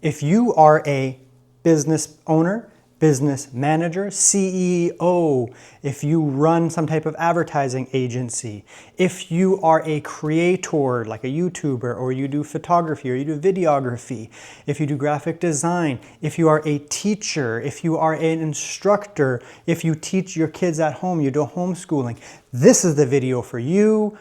If you are a business owner, business manager, CEO, if you run some type of advertising agency, if you are a creator like a YouTuber, or you do photography, or you do videography, if you do graphic design, if you are a teacher, if you are an instructor, if you teach your kids at home, you do homeschooling, this is the video for you.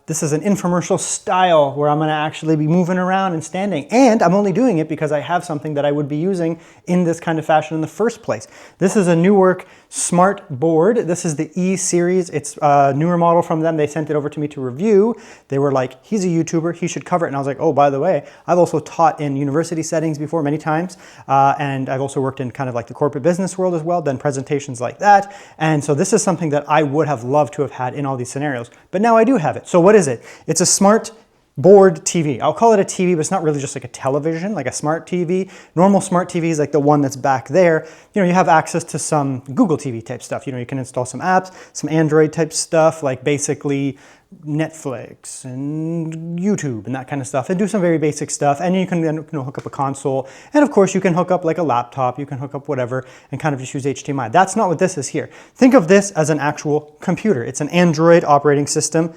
This is an infomercial style where I'm going to actually be moving around and standing. And I'm only doing it because I have something that I would be using in this kind of fashion in the first place. This is a Nework Smart Board. This is the E series. It's a newer model from them. They sent it over to me to review. They were like, he's a YouTuber, he should cover it. And I was like, oh, by the way, I've also taught in university settings before many times. And I've also worked in kind of like the corporate business world as well, done presentations like that. And so this is something that I would have loved to have had in all these scenarios. But now I do have it. So what is it? It's a smart board TV. I'll call it a TV, but it's not really just like a television, like a smart TV. Normal smart TV is like the one that's back there. You know, you have access to some Google TV type stuff. You know, you can install some apps, some Android type stuff, like basically Netflix and YouTube and that kind of stuff, and do some very basic stuff. And you can then, you know, hook up a console. And of course you can hook up like a laptop, you can hook up whatever and kind of just use HDMI. That's not what this is here. Think of this as an actual computer. It's an Android operating system,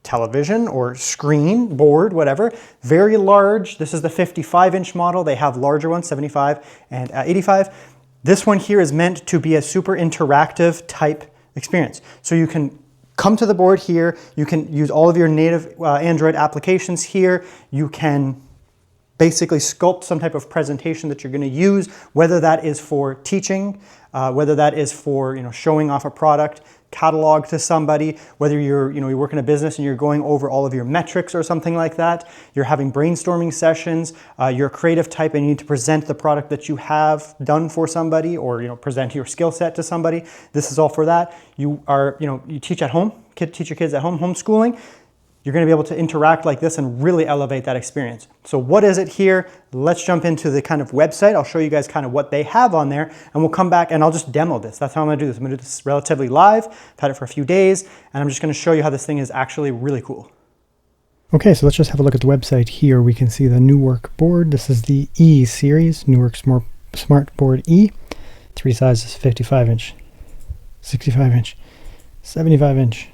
television or screen, board, whatever. Very large. This is the 55-inch model. They have larger ones, 75 and 85. This one here is meant to be a super interactive type experience. So you can come to the board here. You can use all of your native Android applications here. You can basically sculpt some type of presentation that you're going to use, whether that is for teaching, whether that is for, you know, showing off a product, catalog to somebody, whether you're, you know, you work in a business and you're going over all of your metrics or something like that. You're having brainstorming sessions. You're a creative type and you need to present the product that you have done for somebody, or, you know, present your skill set to somebody. This is all for that. You are, you know, you teach at home, teach your kids at home, homeschooling. You're going to be able to interact like this and really elevate that experience. So what is it here? Let's jump into the kind of website. I'll show you guys kind of what they have on there, and we'll come back and I'll just demo this. That's how I'm going to do this. I'm going to do this relatively live. I've had it for a few days, and I'm just going to show you how this thing is actually really cool. Okay, so let's just have a look at the website here. We can see the Nework board. This is the E series, Nework Smart Board E. Three sizes, 55-inch, 65-inch, 75-inch.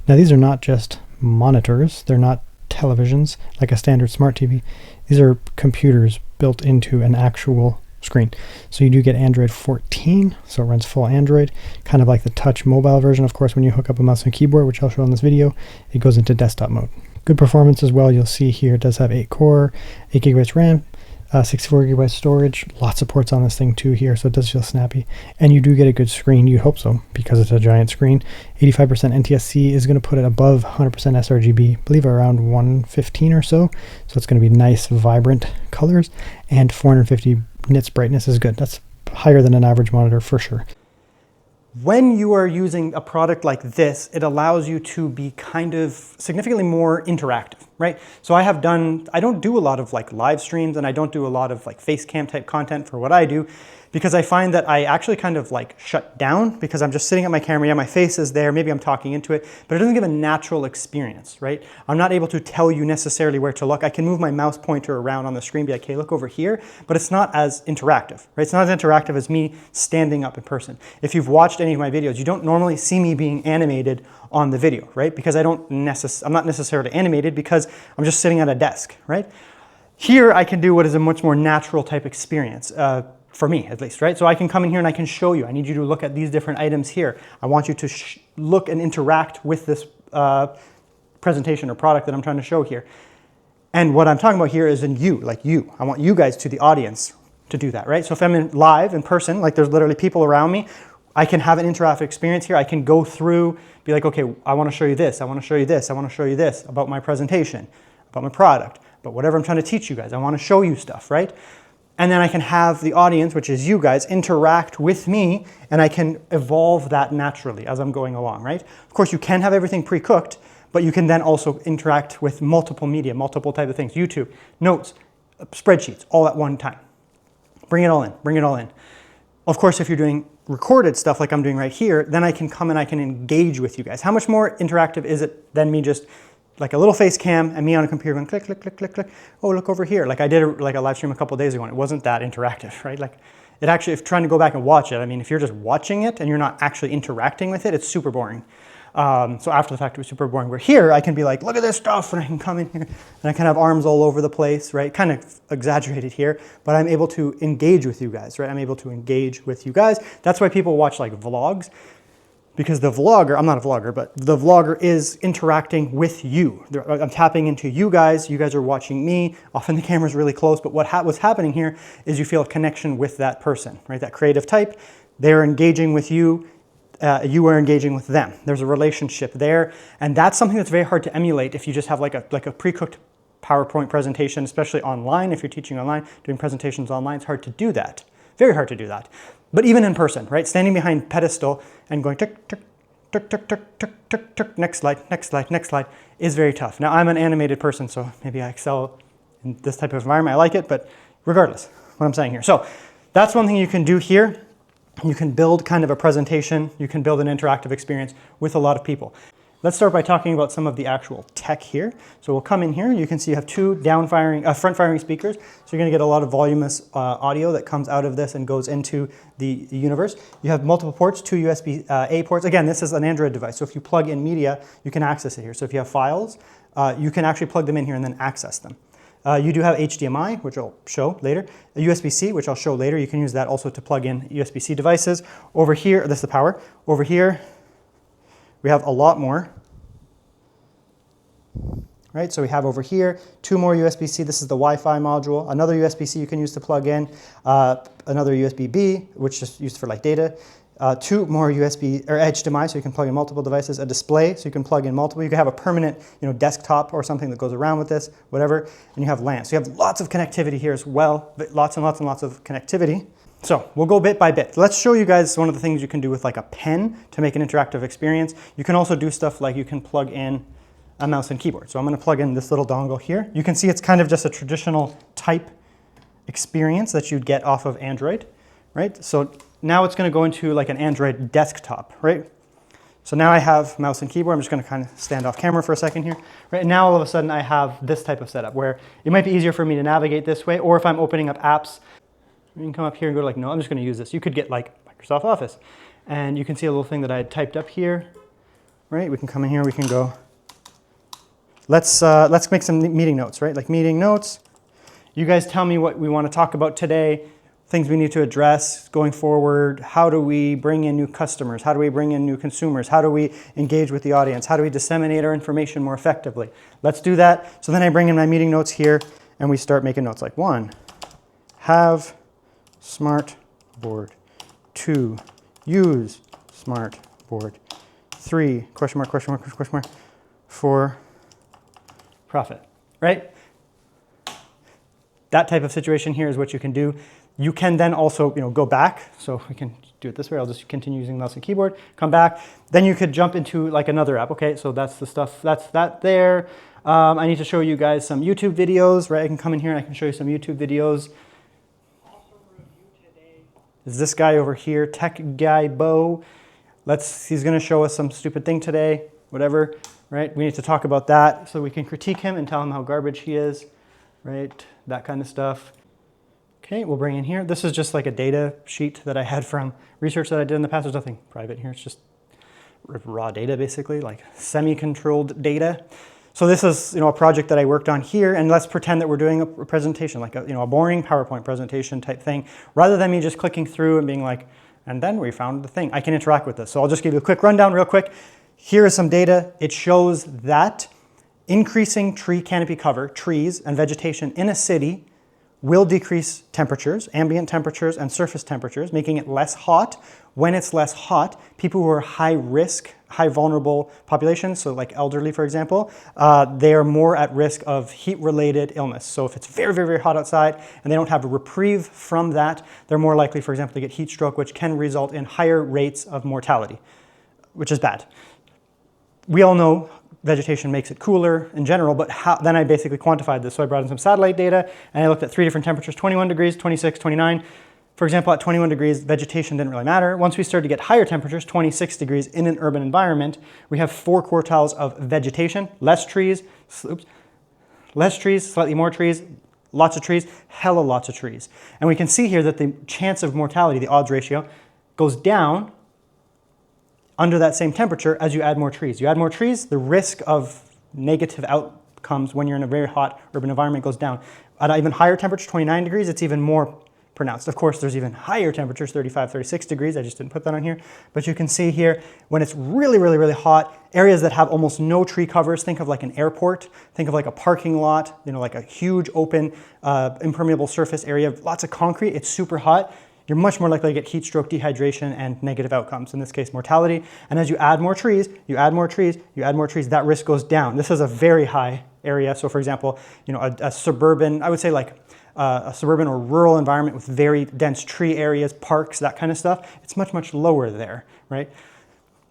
Now these are not just monitors. They're not televisions like a standard smart TV. These are computers built into an actual screen. So you do get Android 14, so it runs full Android, kind of like the touch mobile version. Of course, when you hook up a mouse and keyboard, which I'll show in this video, it goes into desktop mode. Good performance as well. You'll see here it does have 8 core, 8 gigabytes RAM, 64 gigabytes storage, lots of ports on this thing too here, so it does feel snappy. And you do get a good screen, you hope so, because it's a giant screen. 85% NTSC is going to put it above 100% sRGB, I believe around 115 or so. So it's going to be nice, vibrant colors, and 450 nits brightness is good. That's higher than an average monitor for sure. When you are using a product like this, it allows you to be kind of significantly more interactive, right? So I don't do a lot of like live streams, and I don't do a lot of like face cam type content for what I do, because I find that I actually kind of like shut down because I'm just sitting at my camera. Yeah, my face is there, maybe I'm talking into it, but it doesn't give a natural experience, right? I'm not able to tell you necessarily where to look. I can move my mouse pointer around on the screen, be like, hey, look over here, but it's not as interactive, right? It's not as interactive as me standing up in person. If you've watched any of my videos, you don't normally see me being animated on the video, right? Because I'm not necessarily animated because I'm just sitting at a desk, right? Here I can do what is a much more natural type experience. For me at least, right? So I can come in here and I can show you. I need you to look at these different items here. I want you to look and interact with this presentation or product that I'm trying to show here. And what I'm talking about here is in you, like you. I want you guys, to the audience, to do that, right? So if I'm live in person, like there's literally people around me, I can have an interactive experience here. I can go through, be like, okay, I want to show you this. I want to show you this. I want to show you this about my presentation, about my product, but whatever I'm trying to teach you guys. I want to show you stuff, right? And then I can have the audience, which is you guys, interact with me, and I can evolve that naturally as I'm going along, right? Of course, you can have everything pre-cooked, but you can then also interact with multiple media, multiple type of things, YouTube, notes, spreadsheets, all at one time. Bring it all in, bring it all in. Of course, if you're doing recorded stuff like I'm doing right here, then I can come and I can engage with you guys. How much more interactive is it than me just like a little face cam and me on a computer going click, click, click, click, click. Oh, look over here. Like I did like a live stream a couple of days ago and it wasn't that interactive, right? Like it actually, if trying to go back and watch it, I mean, if you're just watching it and you're not actually interacting with it, it's super boring. So after the fact, it was super boring. Where here, I can be like, look at this stuff, and I can come in here, and I can have arms all over the place, right? Kind of exaggerated here, but I'm able to engage with you guys, right? I'm able to engage with you guys. That's why people watch like vlogs, because the vlogger, I'm not a vlogger, but the vlogger is interacting with you. I'm tapping into you guys are watching me. Often the camera's really close, but what's happening here is you feel a connection with that person, right? That creative type, they're engaging with you. You are engaging with them. There's a relationship there, and that's something that's very hard to emulate if you just have like a pre-cooked PowerPoint presentation, especially online. If you're teaching online, doing presentations online, it's hard to do that. Very hard to do that. But even in person, right? Standing behind pedestal and going tick, tick, tick, tick, tick, tick, tick, tick, next slide, next slide, next slide is very tough. Now I'm an animated person, so maybe I excel in this type of environment. I like it, but regardless, what I'm saying here. So that's one thing you can do here. You can build kind of a presentation, you can build an interactive experience with a lot of people. Let's start by talking about some of the actual tech here. So we'll come in here, you can see you have two front-firing speakers, so you're gonna get a lot of voluminous audio that comes out of this and goes into the universe. You have multiple ports, two USB-A ports. Again, this is an Android device, so if you plug in media, you can access it here. So if you have files, you can actually plug them in here and then access them. You do have HDMI, which I'll show later, a USB-C, which I'll show later. You can use that also to plug in USB-C devices. Over here, this is the power. Over here, we have a lot more, right? So we have over here, two more USB-C. This is the Wi-Fi module. Another USB-C you can use to plug in. Another USB-B, which is used for like data. Two more USB or HDMI, so you can plug in multiple devices. A display, so you can plug in multiple. You can have a permanent, desktop or something that goes around with this, whatever. And you have LAN. So you have lots of connectivity here as well. Lots and lots and lots of connectivity. So we'll go bit by bit. Let's show you guys one of the things you can do with like a pen to make an interactive experience. You can also do stuff like you can plug in a mouse and keyboard. So I'm going to plug in this little dongle here. You can see it's kind of just a traditional type experience that you'd get off of Android, right? So now it's going to go into like an Android desktop, right? So now I have mouse and keyboard. I'm just going to kind of stand off camera for a second here. Right, and now all of a sudden I have this type of setup where it might be easier for me to navigate this way, or if I'm opening up apps, you can come up here and go like, no, I'm just going to use this. You could get like Microsoft Office, and you can see a little thing that I had typed up here, right? We can come in here, we can go, let's make some meeting notes, right? Like meeting notes. You guys tell me what we want to talk about today. Things we need to address going forward. How do we bring in new customers? How do we bring in new consumers? How do we engage with the audience? How do we disseminate our information more effectively? Let's do that. So then I bring in my meeting notes here and we start making notes like 1, have smart board. 2, use smart board. 3, question mark, question mark, question mark. 4, profit, right? That type of situation here is what you can do. You can then also, go back. So we can do it this way. I'll just continue using mouse and keyboard. Come back. Then you could jump into like another app. Okay, so that's the stuff. That's that there. I need to show you guys some YouTube videos, right? I can come in here and I can show you some YouTube videos. Is this guy over here, Tech Guy Bo? He's going to show us some stupid thing today. Whatever, right? We need to talk about that so we can critique him and tell him how garbage he is, right? That kind of stuff. Okay, we'll bring in here. This is just like a data sheet that I had from research that I did in the past. There's nothing private here. It's just raw data, basically, like semi-controlled data. So this is, a project that I worked on here, and let's pretend that we're doing a presentation, like a boring PowerPoint presentation type thing, rather than me just clicking through and being like, and then we found the thing. I can interact with this. So I'll just give you a quick rundown real quick. Here is some data. It shows that increasing tree canopy cover, trees and vegetation in a city will decrease temperatures, ambient temperatures and surface temperatures, making it less hot. When it's less hot, people who are high risk, high vulnerable populations, so like elderly, for example, they are more at risk of heat-related illness. So if it's very, very, very hot outside and they don't have a reprieve from that, they're more likely, for example, to get heat stroke, which can result in higher rates of mortality, which is bad. We all know vegetation makes it cooler in general, but then I basically quantified this. So I brought in some satellite data and I looked at 3 different temperatures, 21 degrees, 26, 29. For example, at 21 degrees, vegetation didn't really matter. Once we started to get higher temperatures, 26 degrees in an urban environment, we have 4 quartiles of vegetation, less trees, slightly more trees, lots of trees, hella lots of trees. And we can see here that the chance of mortality, the odds ratio, goes down under that same temperature as you add more trees. You add more trees, the risk of negative outcomes when you're in a very hot urban environment goes down. At an even higher temperature, 29 degrees, it's even more pronounced. Of course, there's even higher temperatures, 35, 36 degrees. I just didn't put that on here. But you can see here, when it's really, really, really hot, areas that have almost no tree covers, think of like an airport, think of like a parking lot, you know, like a huge open impermeable surface area, lots of concrete, it's super hot. You're much more likely to get heat stroke, dehydration, and negative outcomes, in this case, mortality. And as you add more trees, you add more trees, you add more trees, that risk goes down. This is a very high area. So for example, you know, a suburban, I would say like a suburban or rural environment with very dense tree areas, parks, that kind of stuff, it's much, much lower there, right?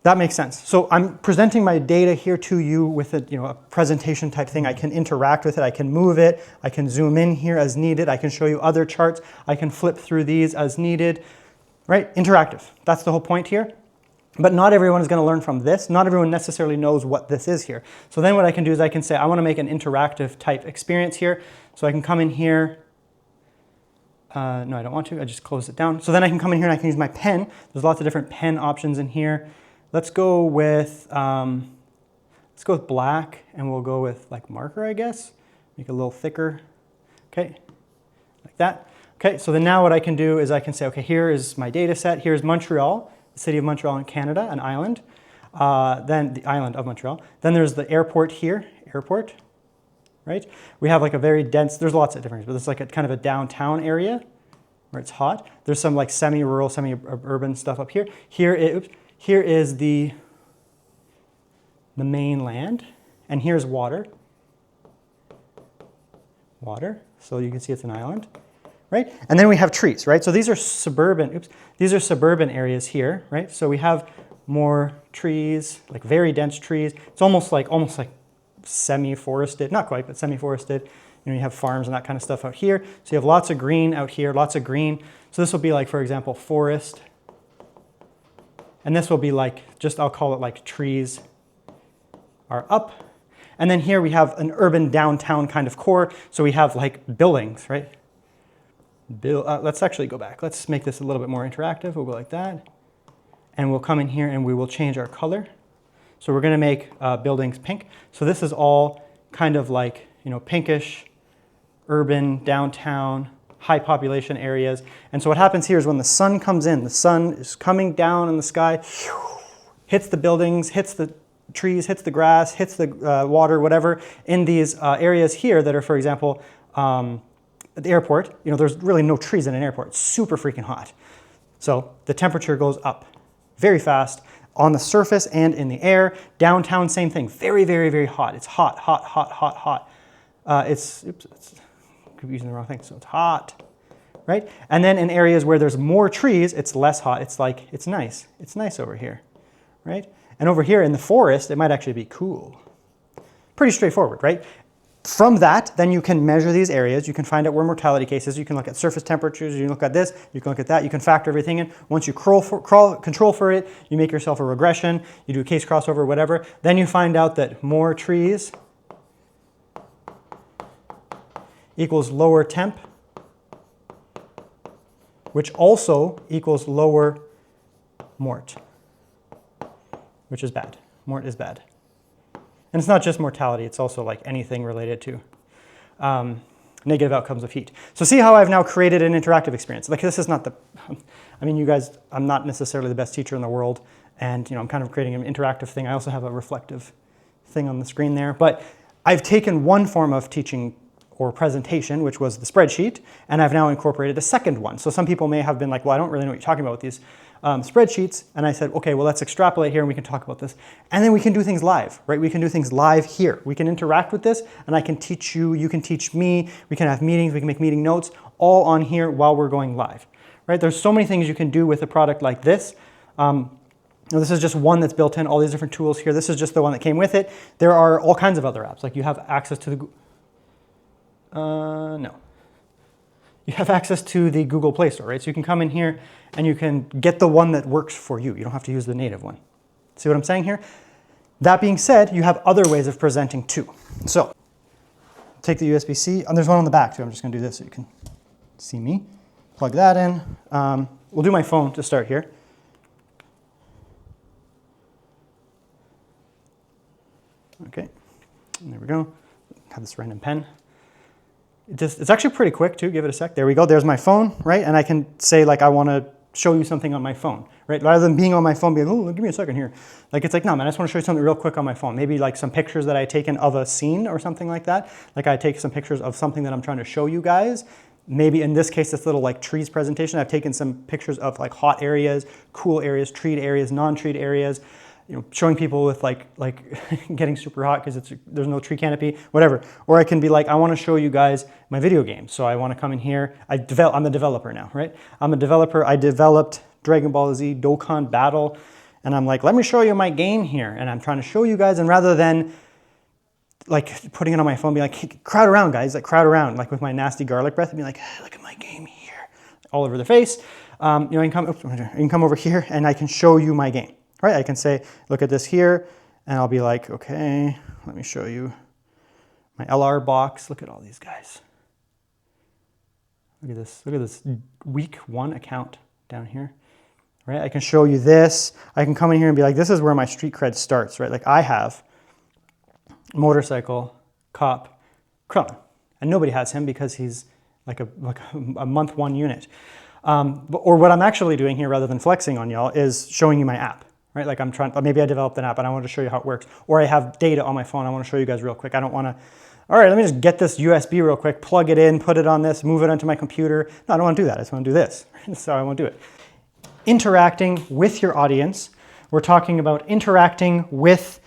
That makes sense. So I'm presenting my data here to you with a, you know, a presentation type thing. I can interact with it, I can move it, I can zoom in here as needed, I can show you other charts, I can flip through these as needed, right? Interactive, that's the whole point here. But not everyone is going to learn from this. Not everyone necessarily knows what this is here. So then what I can do is I can say, I want to make an interactive type experience here. So I can come in here. No, I don't want to. I just close it down. So then I can come in here and I can use my pen. There's lots of different pen options in here. Let's go with black, and we'll go with like marker, I guess. Make it a little thicker. Okay, like that. Okay, so then now what I can do is I can say, okay, here is my data set. Here's Montreal, the city of Montreal in Canada, an island. Then the island of Montreal. Then there's the airport here, airport, right? We have like a very dense, there's lots of different, but there's like a kind of a downtown area where it's hot. There's some like semi-rural, semi-urban stuff up here. Here is the mainland, and here's water. Water, so you can see it's an island, right? And then we have trees, right? So these are suburban, these are suburban areas here, right? So we have more trees, like very dense trees. It's almost like semi-forested, not quite, but semi-forested. You know, you have farms and that kind of stuff out here. So you have lots of green out here, lots of green. So this will be like, for example, forest. And this will be like, just I'll call it like trees are up. And then here we have an urban downtown kind of core. So we have like buildings, right? Let's actually go back. Let's make this a little bit more interactive. We'll go like that. And we'll come in here and we will change our color. So we're going to make buildings pink. So this is all kind of like, you know, pinkish, urban, downtown, high population areas. And so what happens here is when the sun comes in, the sun is coming down in the sky, hits the buildings, hits the trees, hits the grass, hits the water, whatever, in these areas here that are, for example, at the airport. You know, there's really no trees in an airport. It's super freaking hot. So the temperature goes up very fast on the surface and in the air. Downtown, same thing. Very, very, very hot. It's hot, hot, hot, hot, hot. Could be using the wrong thing. So it's hot, right? And then in areas where there's more trees, it's less hot. It's like, it's nice. It's nice over here, right? And over here in the forest, it might actually be cool. Pretty straightforward, right? From that, then you can measure these areas. You can find out where mortality cases. You can look at surface temperatures. You can look at this. You can look at that. You can factor everything in. Once you control for it, you make yourself a regression. You do a case crossover, whatever. Then you find out that more trees equals lower temp, which also equals lower mort, which is bad. Mort is bad. And it's not just mortality, it's also like anything related to negative outcomes of heat. So see how I've now created an interactive experience. Like this is not the, I mean, you guys, I'm not necessarily the best teacher in the world, and you know, I'm kind of creating an interactive thing. I also have a reflective thing on the screen there, but I've taken one form of teaching or presentation, which was the spreadsheet, and I've now incorporated a second one. So some people may have been like, well, I don't really know what you're talking about with these spreadsheets. And I said, okay, well, let's extrapolate here and we can talk about this. And then we can do things live, right? We can do things live here. We can interact with this, and I can teach you, you can teach me, we can have meetings, we can make meeting notes, all on here while we're going live, right? There's so many things you can do with a product like this. This is just one that's built in, all these different tools here. This is just the one that came with it. There are all kinds of other apps. Like you have access to the, no. you have access to the Google Play Store, right? So you can come in here and you can get the one that works for you. You don't have to use the native one. See what I'm saying here? That being said, you have other ways of presenting too. So take the USB-C, and there's one on the back too. I'm just gonna do this so you can see me. Plug that in. We'll do my phone to start here. Okay, and there we go. Have this random pen. It's actually pretty quick too. Give it a sec. There we go. There's my phone, right? And I can say like I want to show you something on my phone, right? Rather than being on my phone, being, oh, give me a second here. Like it's like, no, man, I just want to show you something real quick on my phone. Maybe like some pictures that I taken of a scene or something like that. Like I take some pictures of something that I'm trying to show you guys. Maybe in this case, this little like trees presentation, I've taken some pictures of like hot areas, cool areas, treed areas, non-treed areas. You know, showing people with like getting super hot because there's no tree canopy, whatever. Or I can be like, I want to show you guys my video game. So I want to come in here. I'm a developer now, right? I'm a developer. I developed Dragon Ball Z Dokkan Battle. And I'm like, let me show you my game here. And I'm trying to show you guys. And rather than like putting it on my phone, be like, hey, crowd around, guys, like crowd around, like with my nasty garlic breath, and be like, hey, look at my game here, all over their face. You know, I can come over here and I can show you my game. Right, I can say, look at this here, and I'll be like, okay, let me show you my LR box. Look at all these guys. Look at this week 1 account down here. Right, I can show you this. I can come in here and be like, this is where my street cred starts, right? Like I have motorcycle cop Krillin, and nobody has him because he's like a month 1 unit. Or what I'm actually doing here, rather than flexing on y'all, is showing you my app. Right? Like I'm trying, maybe I developed an app and I want to show you how it works. Or I have data on my phone. I want to show you guys real quick. I don't want to, all right, let me just get this USB real quick, plug it in, put it on this, move it onto my computer. No, I don't want to do that. I just want to do this. So I won't do it. Interacting with your audience. We're talking about interacting with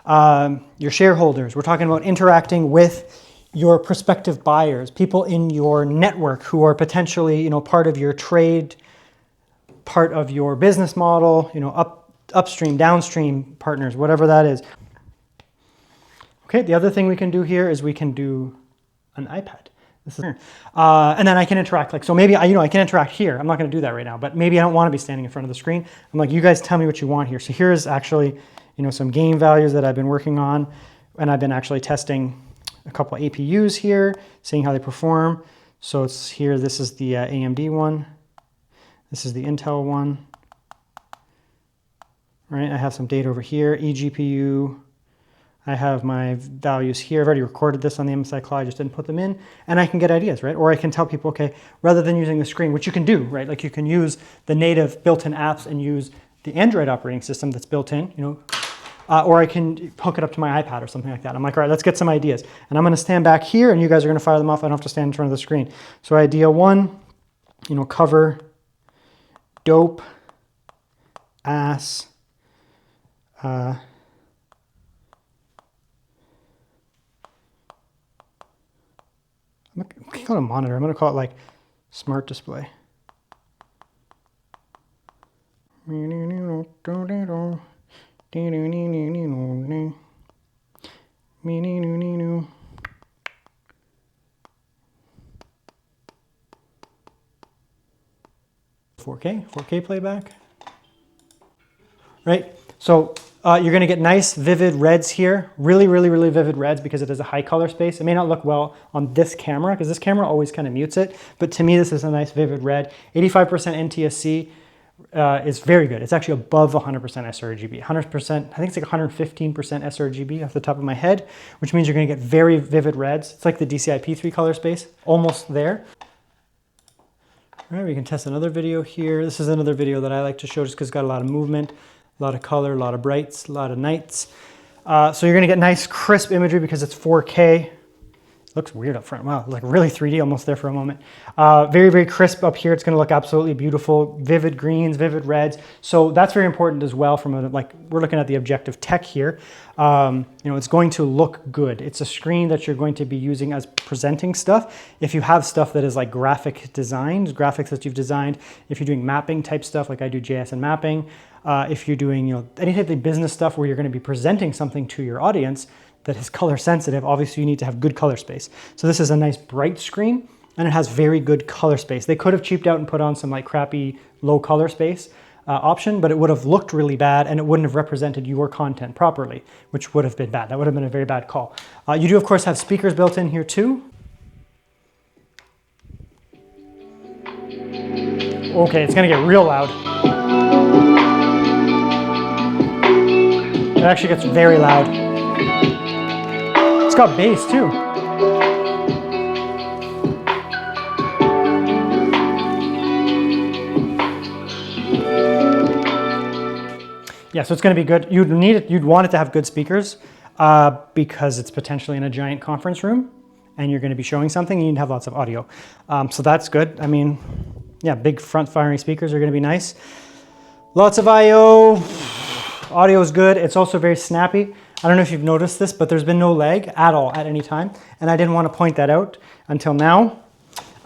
your shareholders. We're talking about interacting with your prospective buyers, people in your network who are potentially, you know, part of your trade, part of your business model, you know, upstream, downstream partners, whatever that is. Okay, the other thing we can do here is we can do an iPad. This is, and then I can interact. Like, so maybe I can interact here. I'm not going to do that right now, but maybe I don't want to be standing in front of the screen. I'm like, you guys tell me what you want here. So here's actually, you know, some game values that I've been working on, and I've been actually testing a couple of APUs here, seeing how they perform. So it's here. This is the AMD one. This is the Intel one. Right, I have some data over here, eGPU. I have my values here. I've already recorded this on the MSI Cloud, I just didn't put them in. And I can get ideas, right? Or I can tell people, okay, rather than using the screen, which you can do, right? Like you can use the native built-in apps and use the Android operating system that's built in, you know, or I can hook it up to my iPad or something like that. I'm like, all right, let's get some ideas. And I'm gonna stand back here and you guys are gonna fire them off. I don't have to stand in front of the screen. So idea 1, you know, cover, dope, ass, I can't call it a monitor. I'm going to call it like smart display. $4K playback. Right? So you're going to get nice vivid reds here, really vivid reds because it is a high color space. It may not look well on this camera because this camera always kind of mutes it, but to me this is a nice vivid red. 85% NTSC is very good. It's actually above 100% sRGB. 100%, I think it's like 115% sRGB off the top of my head, which means you're going to get very vivid reds. It's like the DCI P3 color space, almost there. All right, we can test another video here. This is another video that I like to show just because it's got a lot of movement. A lot of color, a lot of brights, a lot of nights. So you're gonna get nice crisp imagery because it's 4K. Looks weird up front. Wow, like really 3D almost there for a moment. Very crisp up here. It's gonna look absolutely beautiful. Vivid greens, vivid reds. So that's very important as well from a, like, we're looking at the objective tech here. You know, it's going to look good. It's a screen that you're going to be using as presenting stuff. If you have stuff that is like graphic designs, graphics that you've designed, if you're doing mapping type stuff, like I do JS and mapping, if you're doing, you know, any type of business stuff where you're gonna be presenting something to your audience that is color sensitive, obviously you need to have good color space. So this is a nice bright screen. and it has very good color space. They could have cheaped out and put on some like crappy low color space option, but it would have looked really bad and it wouldn't have represented your content properly, which would have been bad. That would have been a very bad call. You do of course have speakers built in here too. Okay, it's gonna get real loud. It actually gets very loud. It's got bass too. Yeah, so it's going to be good. You'd need it. You'd want it to have good speakers because it's potentially in a giant conference room, and you're going to be showing something. And you'd have lots of audio, so that's good. I mean, yeah, big front-firing speakers are going to be nice. Lots of I/O. Audio is good. It's also very snappy. I don't know if you've noticed this, but there's been no lag at all at any time, and I didn't want to point that out until now.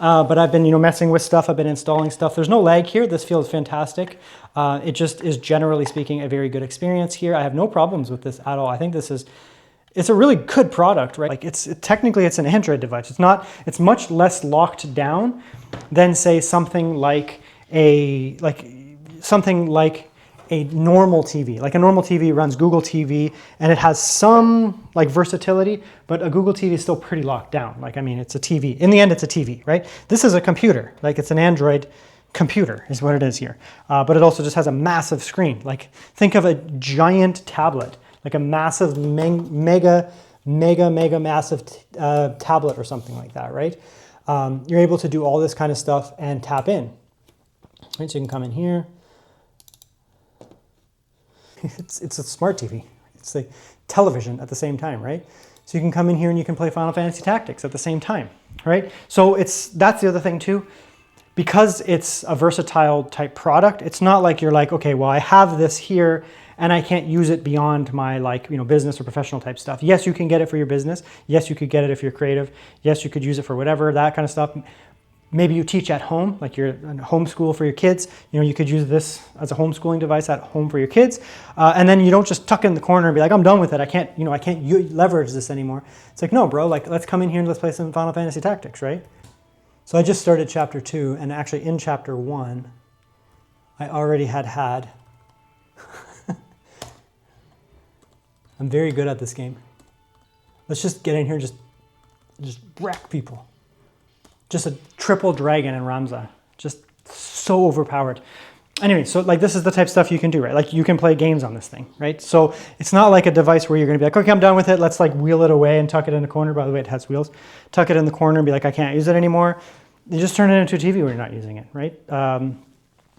But I've been, messing with stuff. I've been installing stuff. There's no lag here. This feels fantastic. It just is, generally speaking, a very good experience here. I have no problems with this at all. I think it's a really good product, right? Like technically it's an Android device. It's much less locked down than say something like a normal TV. Like a normal TV runs Google TV and it has some like versatility, but a Google TV is still pretty locked down. Like, I mean, it's a TV. In the end, it's a TV, right? This is a computer. Like it's an Android computer is what it is here. But it also just has a massive screen. Like think of a giant tablet, like a massive, mega massive tablet or something like that, right? You're able to do all this kind of stuff and tap in. Right, so you can come in here. It's a smart TV. It's like television at the same time, right? So you can come in here and you can play Final Fantasy Tactics at the same time, right? So that's the other thing too. Because it's a versatile type product, it's not like you're like, okay, well, I have this here and I can't use it beyond my business or professional type stuff. Yes, you can get it for your business. Yes, you could get it if you're creative. Yes, you could use it for whatever, that kind of stuff. Maybe you teach at home, like you're in homeschool for your kids. You could use this as a homeschooling device at home for your kids. And then you don't just tuck it in the corner and be like, I'm done with it. I can't leverage this anymore. It's like, no, bro, like let's come in here and let's play some Final Fantasy Tactics, right? So I just started chapter 2, and actually in chapter 1, I already had. I'm very good at this game. Let's just get in here and just wreck people. Just a triple dragon in Ramza. Just so overpowered. Anyway, so like this is the type of stuff you can do, right? Like you can play games on this thing, right? So it's not like a device where you're gonna be like, okay, I'm done with it. Let's like wheel it away and tuck it in the corner. By the way, it has wheels. Tuck it in the corner and be like, I can't use it anymore. You just turn it into a TV when you're not using it, right?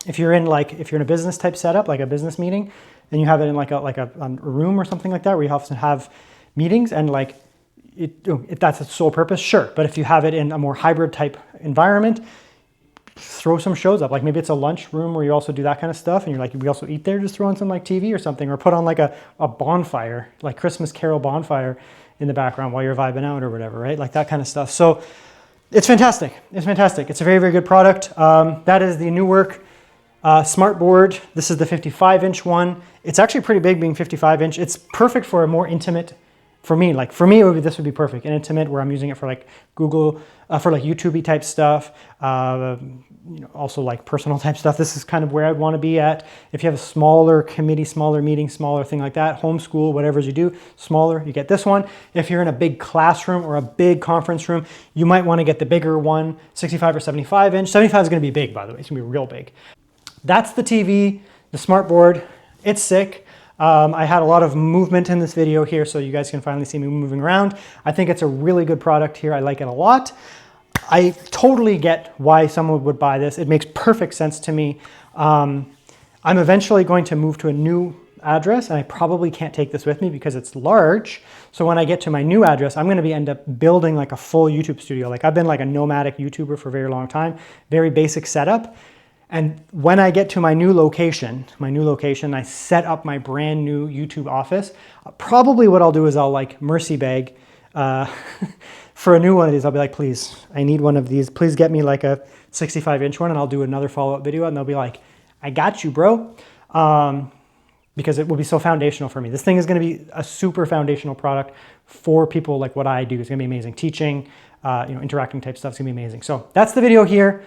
If you're in a business type setup, like a business meeting, and you have it in like a room or something like that, where you often have meetings and like, if that's its sole purpose, sure. But if you have it in a more hybrid type environment, throw some shows up. Like maybe it's a lunch room where you also do that kind of stuff, and you're like, we also eat there. Just throw on some like TV or something, or put on like a bonfire, like Christmas Carol bonfire in the background while you're vibing out or whatever, right? Like that kind of stuff. So it's fantastic. It's fantastic. It's a very, very good product. That is the Nework Smart Board. This is the 55-inch one. It's actually pretty big, being 55-inch. It's perfect for a more intimate. For me, this would be perfect. An intimate where I'm using it for like Google, for like YouTube-y type stuff, also like personal type stuff. This is kind of where I'd want to be at. If you have a smaller committee, smaller meeting, smaller thing like that, homeschool, whatever you do, smaller, you get this one. If you're in a big classroom or a big conference room, you might want to get the bigger one, 65 or 75 inch. 75 is going to be big, by the way. It's going to be real big. That's the TV, the smart board. It's sick. I had a lot of movement in this video here, so you guys can finally see me moving around. I think it's a really good product here. I like it a lot. I totally get why someone would buy this. It makes perfect sense to me. I'm eventually going to move to a new address, and I probably can't take this with me because it's large. So when I get to my new address, I'm going to end up building like a full YouTube studio. Like I've been like a nomadic YouTuber for a very long time, very basic setup. And when I get to my new location, I set up my brand new YouTube office. Probably what I'll do is I'll like mercy beg for a new one of these. I'll be like, please, I need one of these. Please get me like a 65-inch one, and I'll do another follow-up video, and they'll be like, I got you, bro. Because it will be so foundational for me. This thing is going to be a super foundational product for people like what I do. It's going to be amazing. Teaching, interacting type stuff is gonna be amazing. So that's the video here.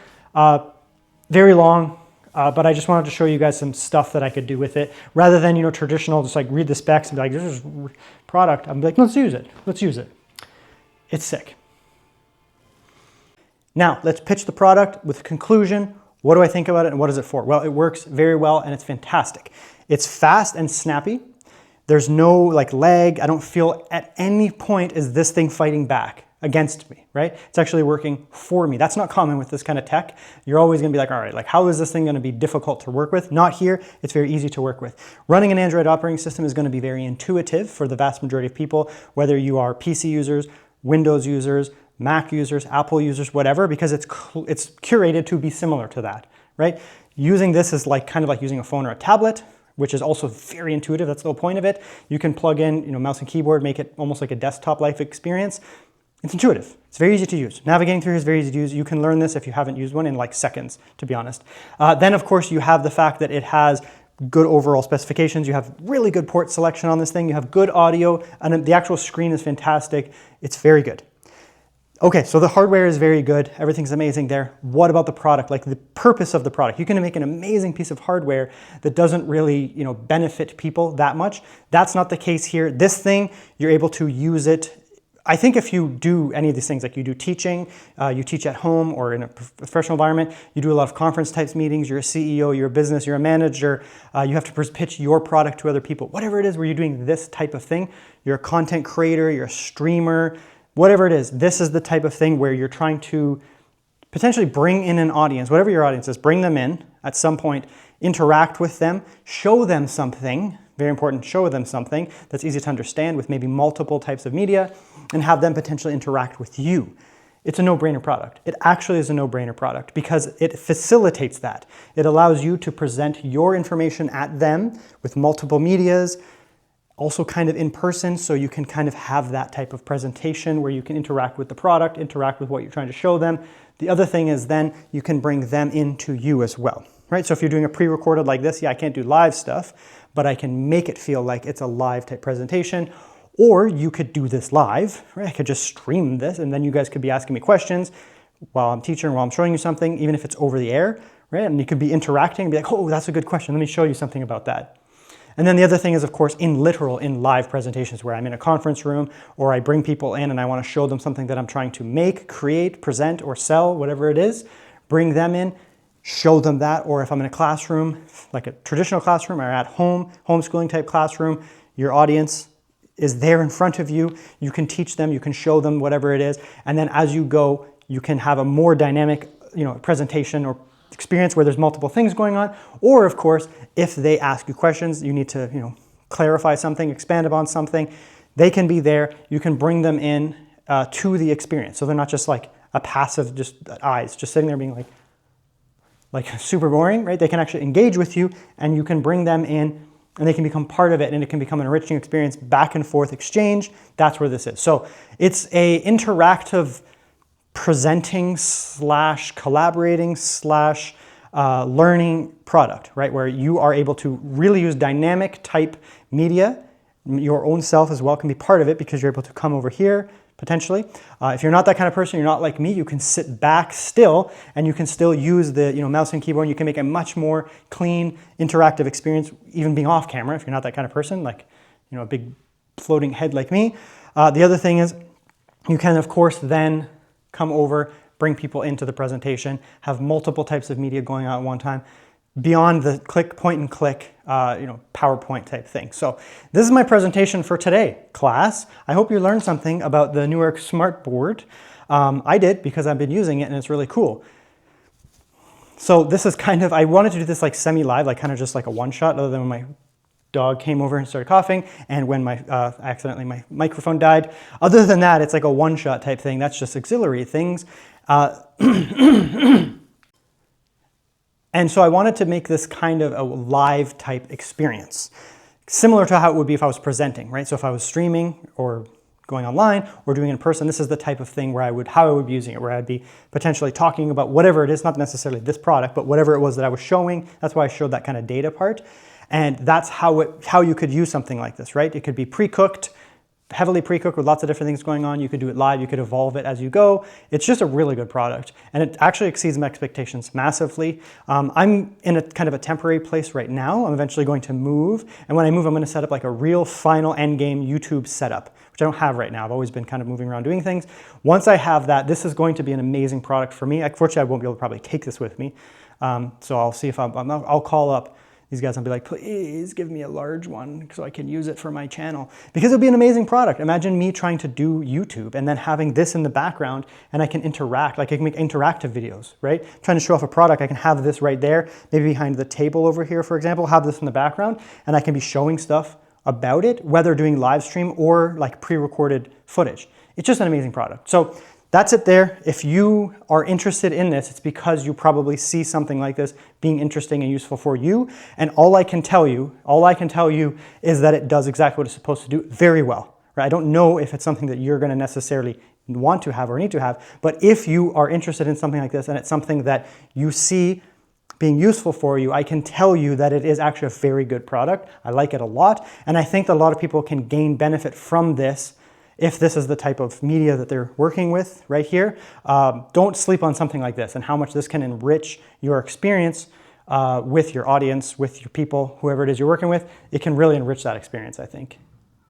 Very long, but I just wanted to show you guys some stuff that I could do with it rather than, traditional, just like read the specs and be like, this is product. I'm like, let's use it. Let's use it. It's sick. Now let's pitch the product with a conclusion. What do I think about it and what is it for? Well, it works very well and it's fantastic. It's fast and snappy. There's no like lag. I don't feel at any point is this thing fighting back against me, right? It's actually working for me. That's not common with this kind of tech. You're always gonna be like, all right, like how is this thing gonna be difficult to work with? Not here, it's very easy to work with. Running an Android operating system is gonna be very intuitive for the vast majority of people, whether you are PC users, Windows users, Mac users, Apple users, whatever, because it's curated to be similar to that, right? Using this is like kind of like using a phone or a tablet, which is also very intuitive. That's the whole point of it. You can plug in, mouse and keyboard, make it almost like a desktop-like experience. It's intuitive. It's very easy to use. Navigating through is very easy to use. You can learn this if you haven't used one in like seconds, to be honest. Then, of course, you have the fact that it has good overall specifications. You have really good port selection on this thing. You have good audio, and the actual screen is fantastic. It's very good. Okay, so the hardware is very good. Everything's amazing there. What about the product? Like the purpose of the product. You can make an amazing piece of hardware that doesn't really, benefit people that much. That's not the case here. This thing, you're able to use it. I think if you do any of these things, like you do teaching, you teach at home or in a professional environment, you do a lot of conference types meetings, you're a CEO, you're a business, you're a manager, you have to pitch your product to other people. Whatever it is where you're doing this type of thing, you're a content creator, you're a streamer, whatever it is, this is the type of thing where you're trying to potentially bring in an audience, whatever your audience is, bring them in at some point, interact with them, show them something, very important, show them something that's easy to understand with maybe multiple types of media, and have them potentially interact with you. It's a no-brainer product. It actually is a no-brainer product because it facilitates that. It allows you to present your information at them with multiple medias, also kind of in person, so you can kind of have that type of presentation where you can interact with the product, interact with what you're trying to show them. The other thing is then you can bring them into you as well, right? So if you're doing a pre-recorded like this, yeah, I can't do live stuff, but I can make it feel like it's a live type presentation. Or you could do this live, right? I could just stream this and then you guys could be asking me questions while I'm teaching, while I'm showing you something, even if it's over the air, right? And you could be interacting and be like, oh, that's a good question. Let me show you something about that. And then the other thing is, of course, in live presentations where I'm in a conference room or I bring people in and I want to show them something that I'm trying to make, create, present, or sell, whatever it is, bring them in, show them that. Or if I'm in a classroom, like a traditional classroom or at home, homeschooling type classroom, your audience is there in front of you. You can teach them, you can show them whatever it is. And then as you go, you can have a more dynamic, presentation or experience where there's multiple things going on. Or of course, if they ask you questions, you need to, clarify something, expand upon something, they can be there. You can bring them in to the experience. So they're not just like a passive, just eyes, just sitting there being like super boring, right? They can actually engage with you and you can bring them in and they can become part of it and it can become an enriching experience, back and forth exchange. That's where this is. So it's a interactive presenting / collaborating / learning product, right? Where you are able to really use dynamic type media. Your own self as well can be part of it because you're able to come over here potentially. If you're not that kind of person, you're not like me, you can sit back still and you can still use the mouse and keyboard and you can make a much more clean, interactive experience, even being off camera if you're not that kind of person, like a big floating head like me. The other thing is you can, of course, then come over, bring people into the presentation, have multiple types of media going on at one time, beyond the point and click, PowerPoint type thing. So this is my presentation for today, class. I hope you learned something about the Nework Smart Board. I did because I've been using it and it's really cool. So this is kind of, I wanted to do this like semi-live, like kind of just like a one-shot, other than when my dog came over and started coughing and when accidentally my microphone died. Other than that, it's like a one-shot type thing. That's just auxiliary things. And so I wanted to make this kind of a live type experience, similar to how it would be if I was presenting, right? So if I was streaming or going online or doing it in person, this is the type of thing where how I would be using it, where I'd be potentially talking about whatever it is, not necessarily this product, but whatever it was that I was showing. That's why I showed that kind of data part. And that's how you could use something like this, right? It could be pre-cooked, heavily pre-cooked with lots of different things going on. You could do it live, you could evolve it as you go. It's just a really good product, and it actually exceeds my expectations massively. I'm in a kind of a temporary place right now. I'm eventually going to move, and when I move, I'm going to set up like a real final end game YouTube setup, which I don't have right now. I've always been kind of moving around doing things. Once I have that, this is going to be an amazing product for me. Unfortunately, I won't be able to probably take this with me, so I'll see if I'll call up these guys and be like, please give me a large one so I can use it for my channel, because it'll be an amazing product. Imagine me trying to do YouTube and then having this in the background, and I can interact, like I can make interactive videos, right? Trying to show off a product, I can have this right there, maybe behind the table over here, for example, have this in the background, and I can be showing stuff about it, whether doing live stream or like pre-recorded footage. It's just an amazing product. So that's it there. If you are interested in this, it's because you probably see something like this being interesting and useful for you. And all I can tell you is that it does exactly what it's supposed to do very well. Right? I don't know if it's something that you're going to necessarily want to have or need to have, but if you are interested in something like this and it's something that you see being useful for you, I can tell you that it is actually a very good product. I like it a lot, and I think that a lot of people can gain benefit from this if this is the type of media that they're working with right here. Don't sleep on something like this and how much this can enrich your experience with your audience, with your people, whoever it is you're working with. It can really enrich that experience, I think.